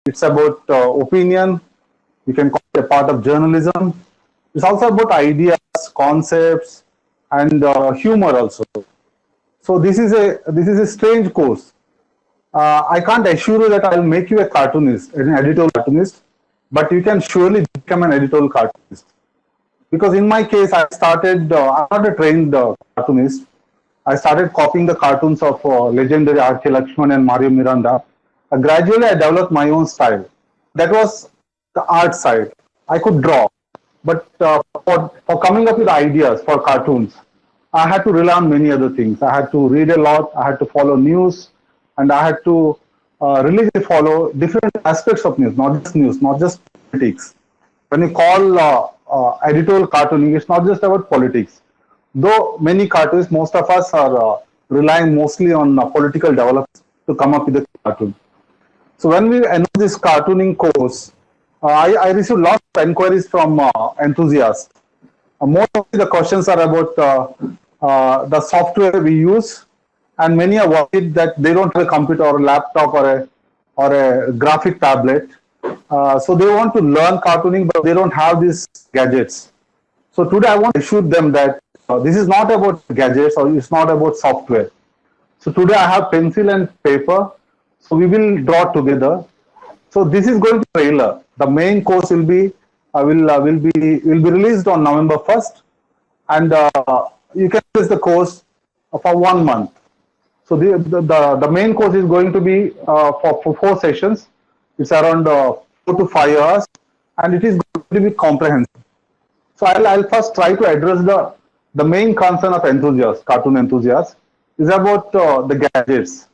It's about opinion. You can call it a part of journalism. It's also about ideas, concepts, and humor also. So this is a strange course. I can't assure you that I'll make you a cartoonist, an editorial cartoonist, but you can surely become an editorial cartoonist. Because in my case, I started, I'm not a trained cartoonist. I started copying the cartoons of legendary R.K. Lakshman and Mario Miranda. Gradually, I developed my own style. That was the art side. I could draw. But for coming up with ideas for cartoons, I had to rely on many other things. I had to read a lot, I had to follow news, and I had to really follow different aspects of news, not just politics. When you call editorial cartooning, it's not just about politics. Though many cartoonists, most of us are relying mostly on political developments to come up with a cartoon. So when we announced this cartooning course, I received lots of inquiries from enthusiasts. Most of the questions are about the software we use, and many are worried that they don't have a computer or a laptop or a graphic tablet. So they want to learn cartooning, but they don't have these gadgets. So today I want to assure them that this is not about gadgets or it's not about software. So today I have pencil and paper. So we will draw together. So this is going to be a trailer. The main course will be released on November 1st, and you can use the course for 1 month. So the main course is going to be for 4 sessions. It's around 4 to 5 hours, and it is going to be comprehensive. So I'll first try to address the main concern of enthusiasts, cartoon enthusiasts, is about the gadgets.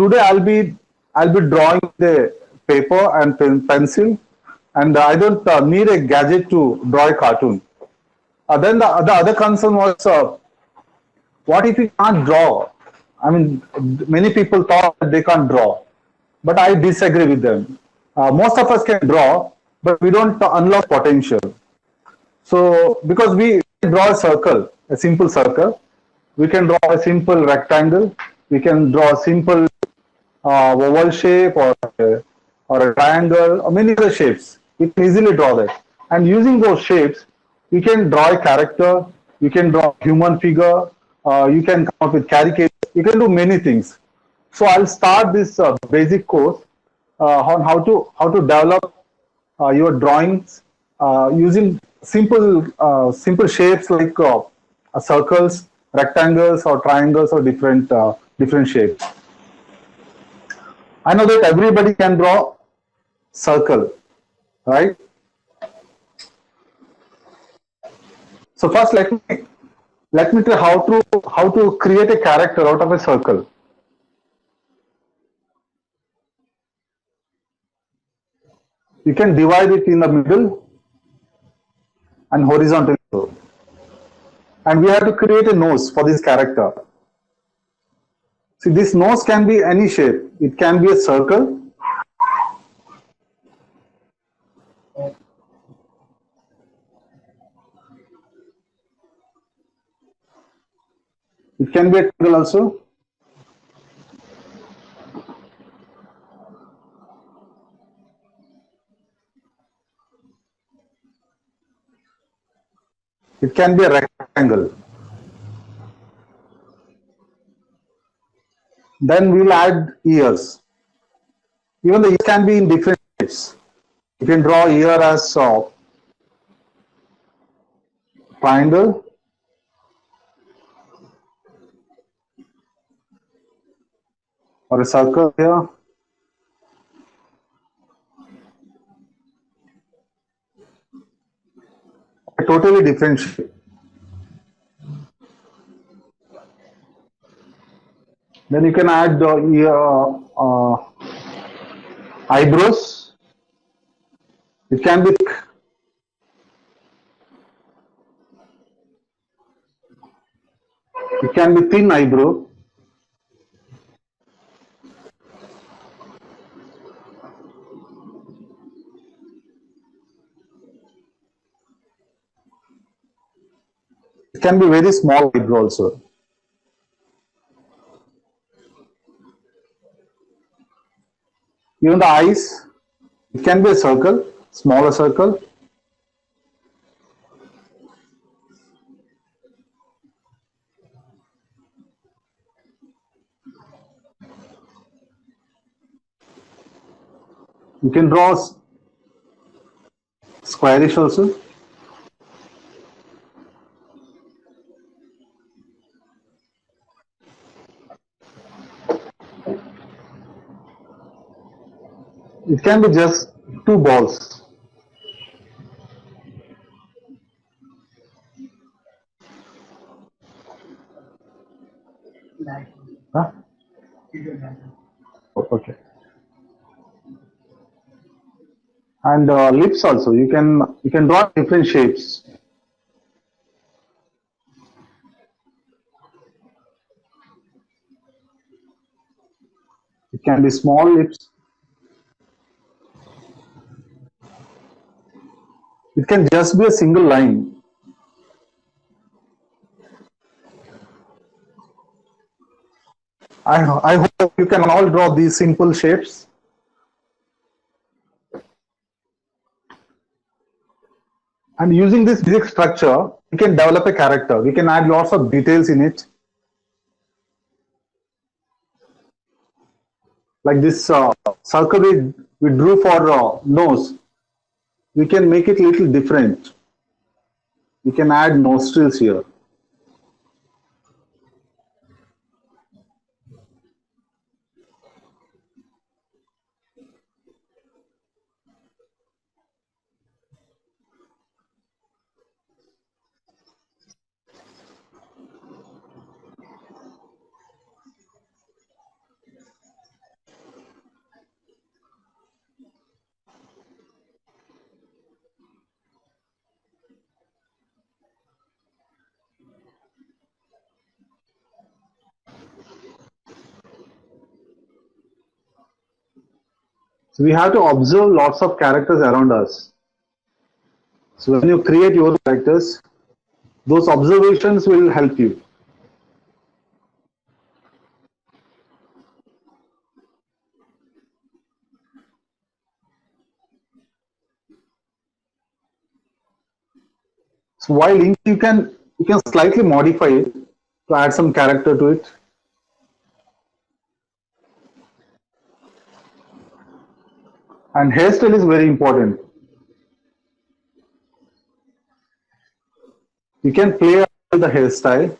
Today I'll be drawing the paper and pencil, and I don't need a gadget to draw a cartoon. Then the other concern was, what if you can't draw? I mean, many people thought that they can't draw, but I disagree with them. Most of us can draw, but we don't unlock potential. So, because we draw a circle, a simple circle, we can draw a simple rectangle, we can draw a simple oval shape or a triangle or many other shapes. We can easily draw that. And using those shapes, you can draw a character, you can draw a human figure, you can come up with caricatures, you can do many things. So I'll start this basic course on how to develop your drawings using simple shapes like circles, rectangles, or triangles, or different shapes. I know that everybody can draw circle, right? So first, let me tell how to create a character out of a circle. You can divide it in the middle and horizontally. And we have to create a nose for this character. See, this nose can be any shape. It can be a circle. It can be a triangle also. It can be a rectangle. Then we'll add ears. Even the ears can be in different shapes. You can draw ear as triangle, or a circle here. A totally different shape. Then you can add eyebrows. It can be thick. It can be thin eyebrow. It can be very small eyebrow also. Even the eyes, It can be a circle, smaller circle. You can draw squarish also. It can be just two balls. Huh? Oh, okay. And lips also. You can draw different shapes. It can be small lips. It can just be a single line. I hope you can all draw these simple shapes. And using this basic structure, we can develop a character. We can add lots of details in it. Like this circle we drew for nose. We can make it a little different. We can add nostrils here. So we have to observe lots of characters around us. So when you create your characters, those observations will help you. So while ink you can slightly modify it to add some character to it. And hairstyle is very important. You can play with the hairstyle.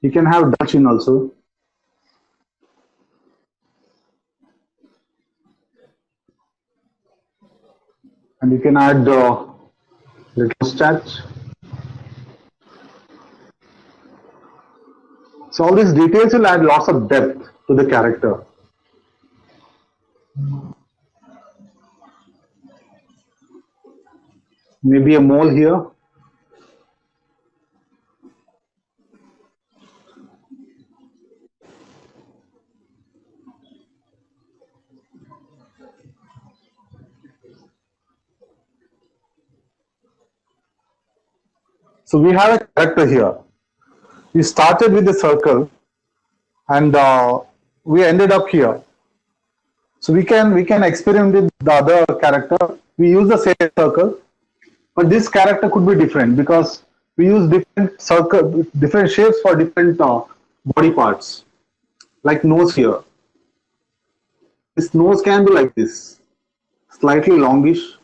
You can have Dutch in also. And you can add little mustache. So all these details will add lots of depth to the character. Maybe a mole here. So we have a character here. We started with a circle and we ended up here. So we can experiment with the other character. We use the same circle, but this character could be different because we use different shapes for different body parts. Like nose here. This nose can be like this, slightly longish.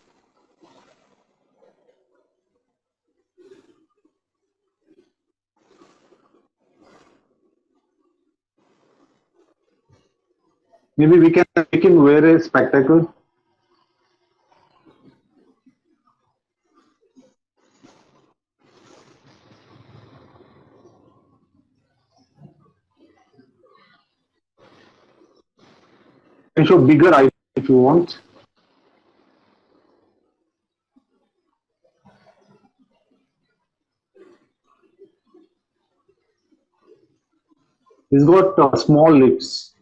Maybe we can make him wear a spectacle. can show bigger eye if you want. He's got small lips.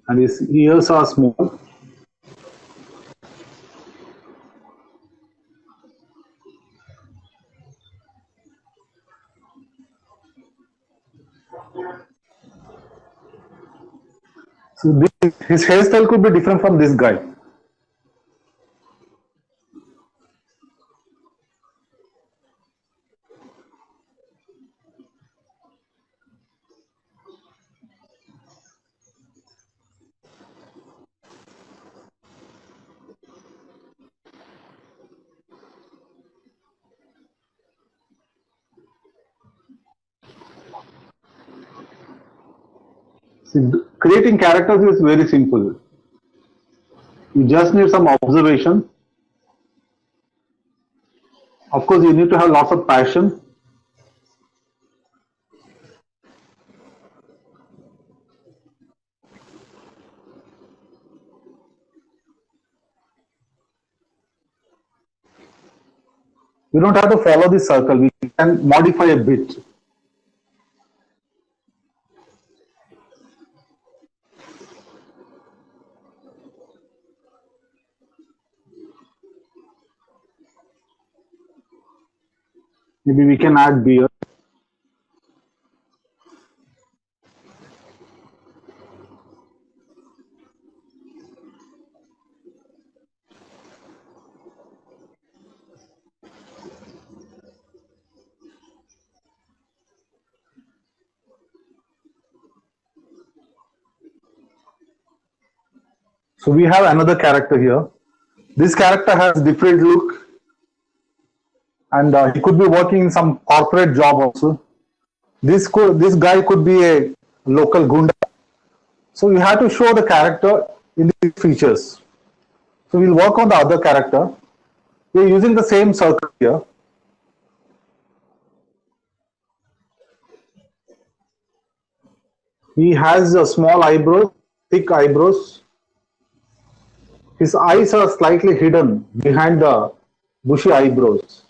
And his ears are small. So his hairstyle could be different from this guy. See, creating characters is very simple. You just need some observation. Of course, you need to have lots of passion. You don't have to follow this circle. We can modify a bit. Maybe we can add beard. So we have another character here. This character has different look, and he could be working in some corporate job also. This guy could be a local gunda. So you have to show the character in the features. So we'll work on the other character. We're using the same circle here. He has a small eyebrow, thick eyebrows. His eyes are slightly hidden behind the bushy eyebrows.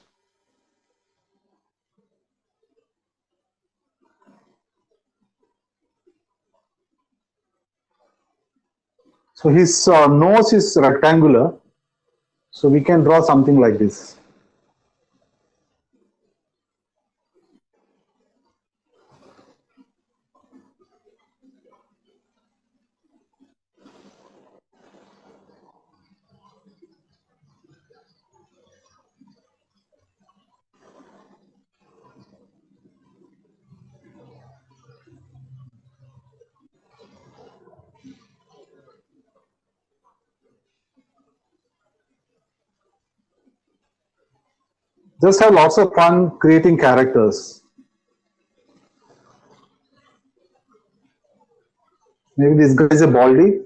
So his nose is rectangular. So we can draw something like this. Just have lots of fun creating characters. Maybe this guy is a baldy.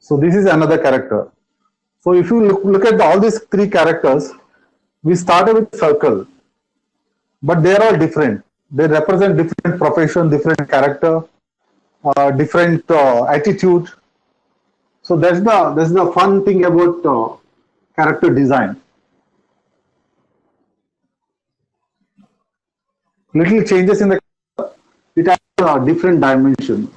So this is another character. So if you look at all these three characters, we started with circle, but they are all different. They represent different profession, different character, different attitude. So that's the fun thing about character design. Little changes in the it has a different dimension.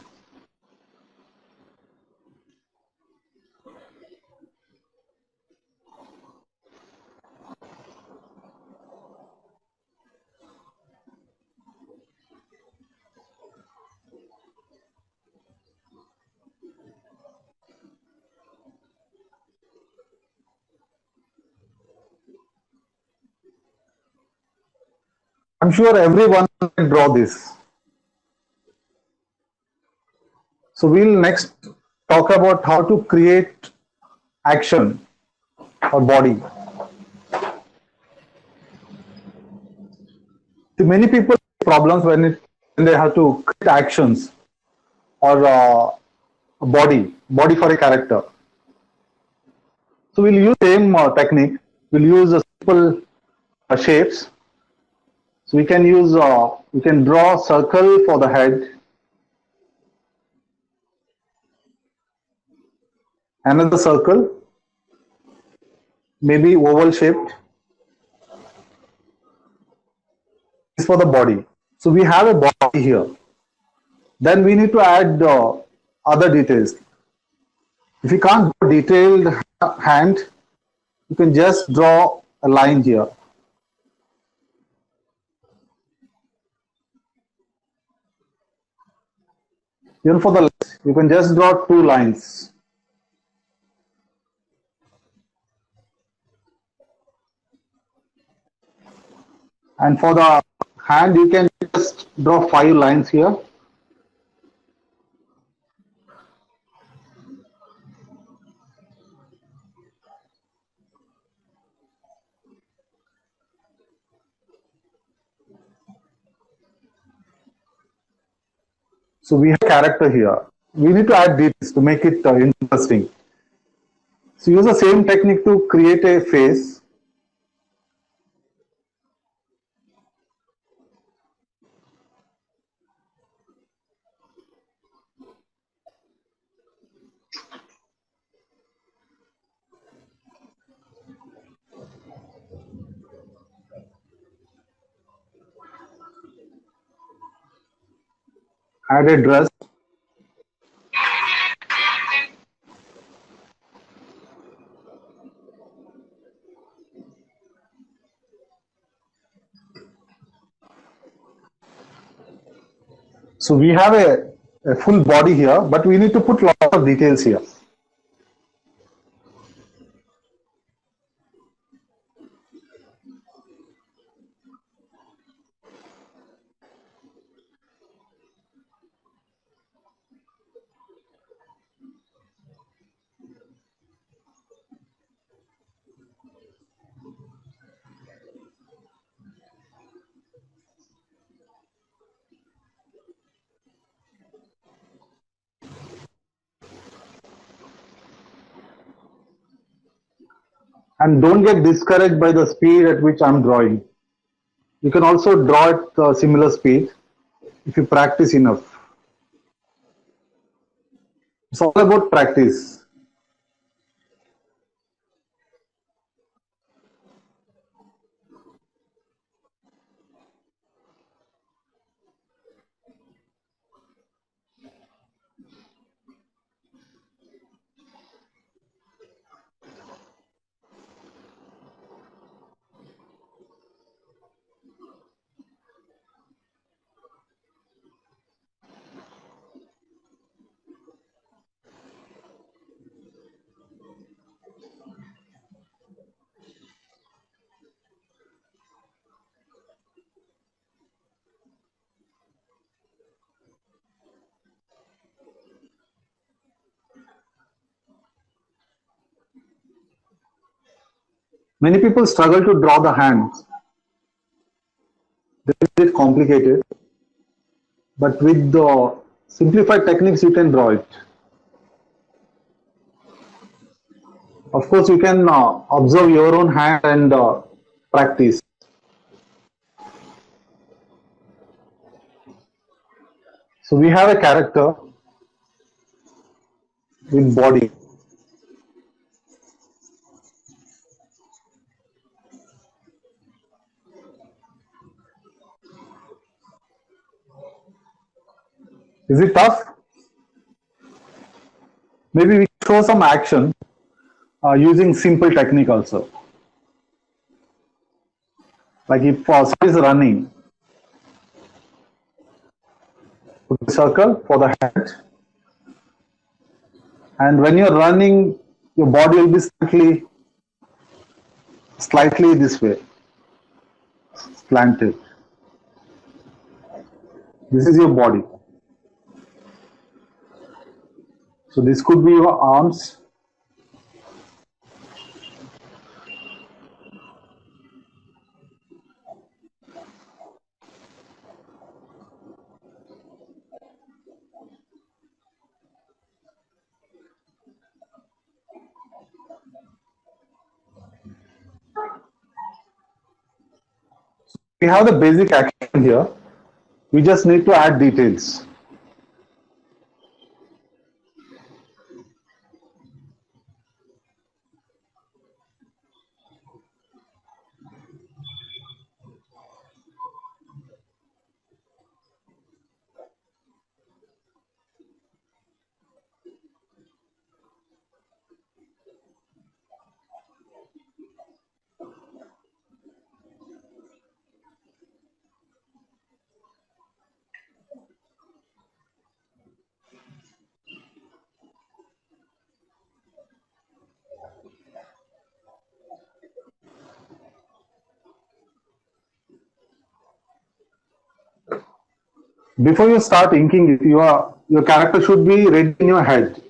I'm sure everyone can draw this. So we'll next talk about how to create action or body. many people have problems when they have to create actions or body for a character. So we'll use same technique. We'll use simple shapes. So we can draw a circle for the head, another circle, maybe oval shaped. This is for the body. So we have a body here. Then we need to add other details. If you can't draw detailed hand, you can just draw a line here. Even for the legs, you can just draw two lines. And for the hand, you can just draw 5 lines here. So we have character here. We need to add details to make it interesting. So use the same technique to create a face. Add a dress. So we have a full body here, but we need to put lots of details here. And don't get discouraged by the speed at which I'm drawing. You can also draw at similar speed if you practice enough. It's all about practice. Many people struggle to draw the hands. They find it complicated, but with the simplified techniques, you can draw it. Of course, you can observe your own hand and practice. So we have a character with body. Is it tough? Maybe we show some action using simple technique also. Like if someone is running, put a circle for the head. And when you're running, your body will be slightly this way, slanted. This is your body. So this could be your arms. We have the basic action here. We just need to add details. Before you start inking it, your character should be ready in your head.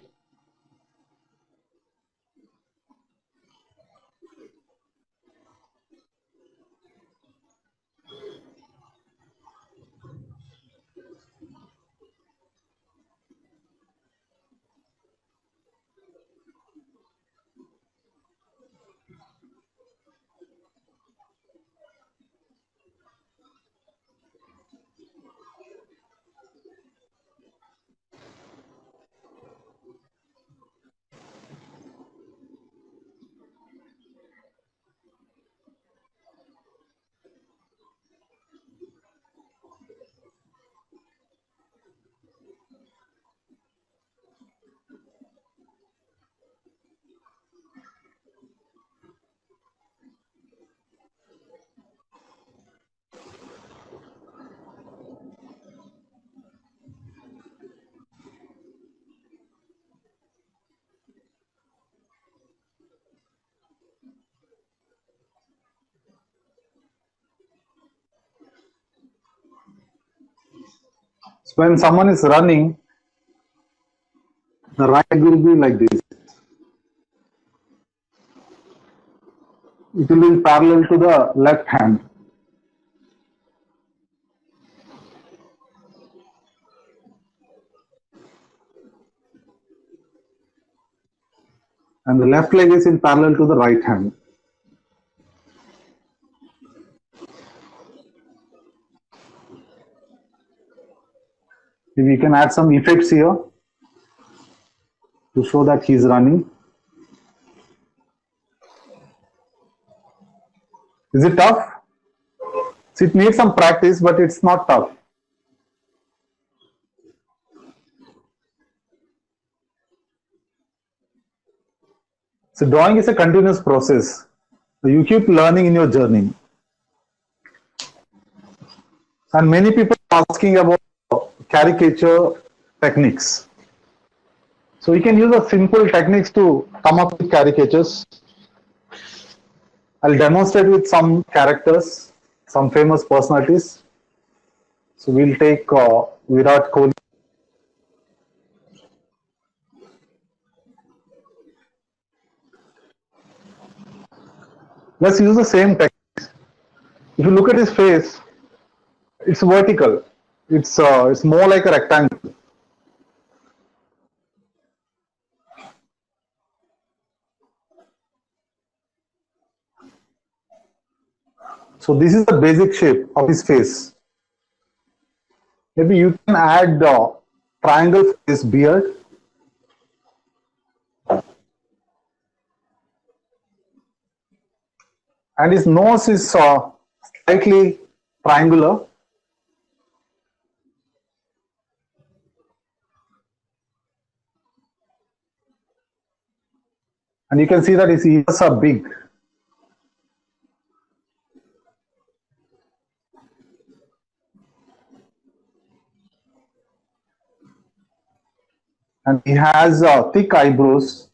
So when someone is running, the right will be like this. It will be parallel to the left hand. And the left leg is in parallel to the right hand. We can add some effects here to show that he is running. Is it tough? So it needs some practice, but it's not tough. So drawing is a continuous process. You keep learning in your journey. And many people are asking about caricature techniques. So you can use a simple techniques to come up with caricatures. I'll demonstrate with some characters, some famous personalities. So we'll take Virat Kohli. Let's use the same technique. If you look at his face, it's vertical. It's more like a rectangle. So this is the basic shape of his face. Maybe you can add triangle for his beard. And his nose is slightly triangular. And you can see that his ears are big. And he has thick eyebrows.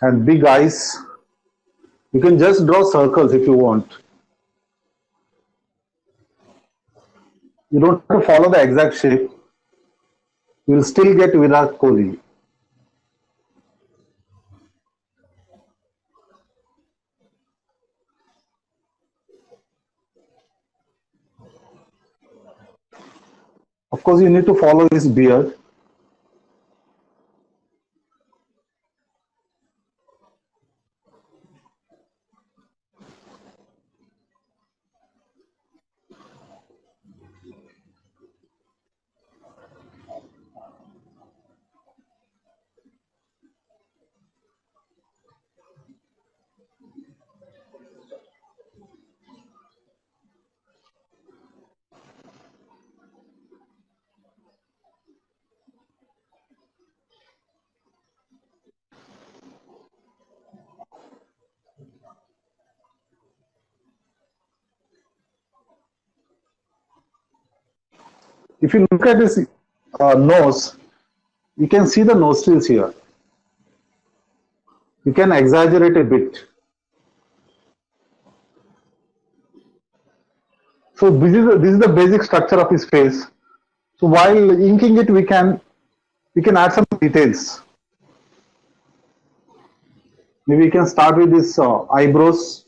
And big eyes. You can just draw circles if you want. You don't have to follow the exact shape. You will still get Virat Kohli. Of course, you need to follow his beard. If you look at this nose, you can see the nostrils here. You can exaggerate a bit. So this is the basic structure of his face. So while inking it, we can add some details. Maybe we can start with this eyebrows.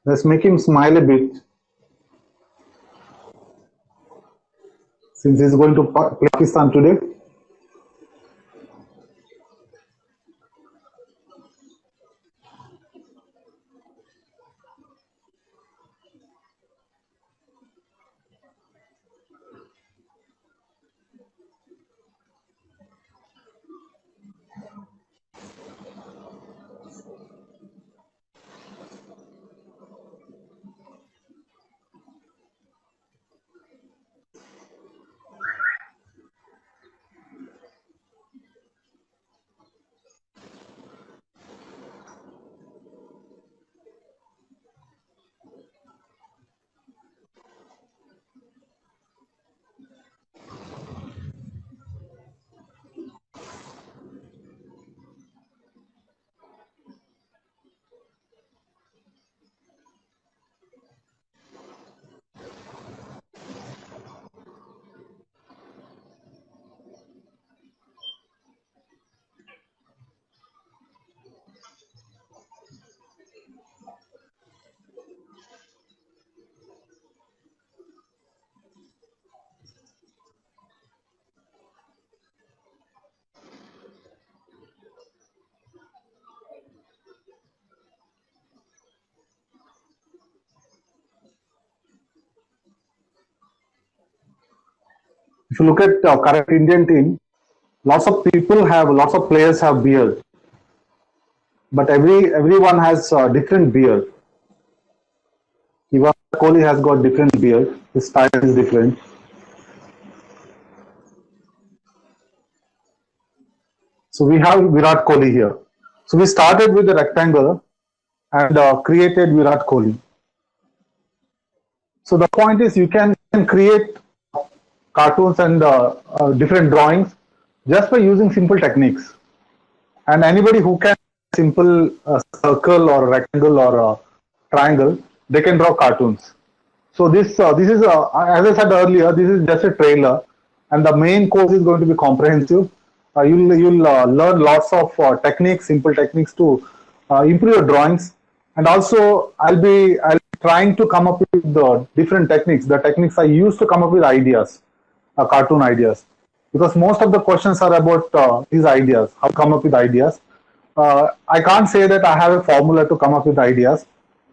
Let's make him smile a bit, since he's going to Pakistan today. If you look at current Indian team, lots of players have beard, but everyone has different beard. Even Kohli has got different beard. His style is different. So we have Virat Kohli here. So we started with the rectangle and created Virat Kohli. So the point is, you can create cartoons and different drawings just by using simple techniques. And anybody who can simple circle or rectangle or triangle, they can draw cartoons. So this is as I said earlier, this is just a trailer, and the main course is going to be comprehensive. You'll learn lots of techniques, simple techniques to improve your drawings, and also I'll be trying to come up with the different techniques, the techniques I use to come up with ideas, cartoon ideas, because most of the questions are about these ideas, how to come up with ideas. I can't say that I have a formula to come up with ideas,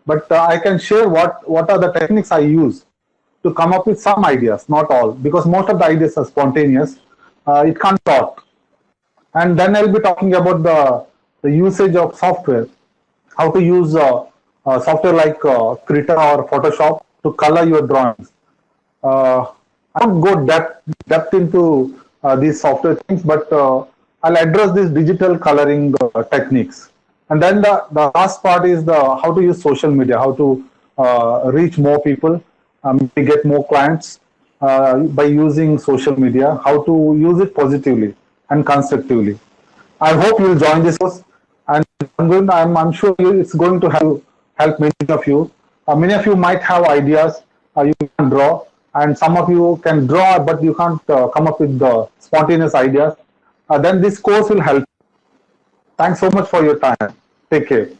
but I can share what are the techniques I use to come up with some ideas, not all, because most of the ideas are spontaneous. It can't talk. And then I'll be talking about the usage of software, how to use software like Krita or Photoshop to color your drawings. I won't go depth into these software things, but I'll address these digital coloring techniques. And then the last part is how to use social media, how to reach more people, get more clients by using social media, how to use it positively and constructively. I hope you'll join this course, and I'm sure it's going to help many of you. Many of you might have ideas you can draw, and some of you can draw, but you can't come up with the spontaneous ideas. Then this course will help. Thanks so much for your time. Take care.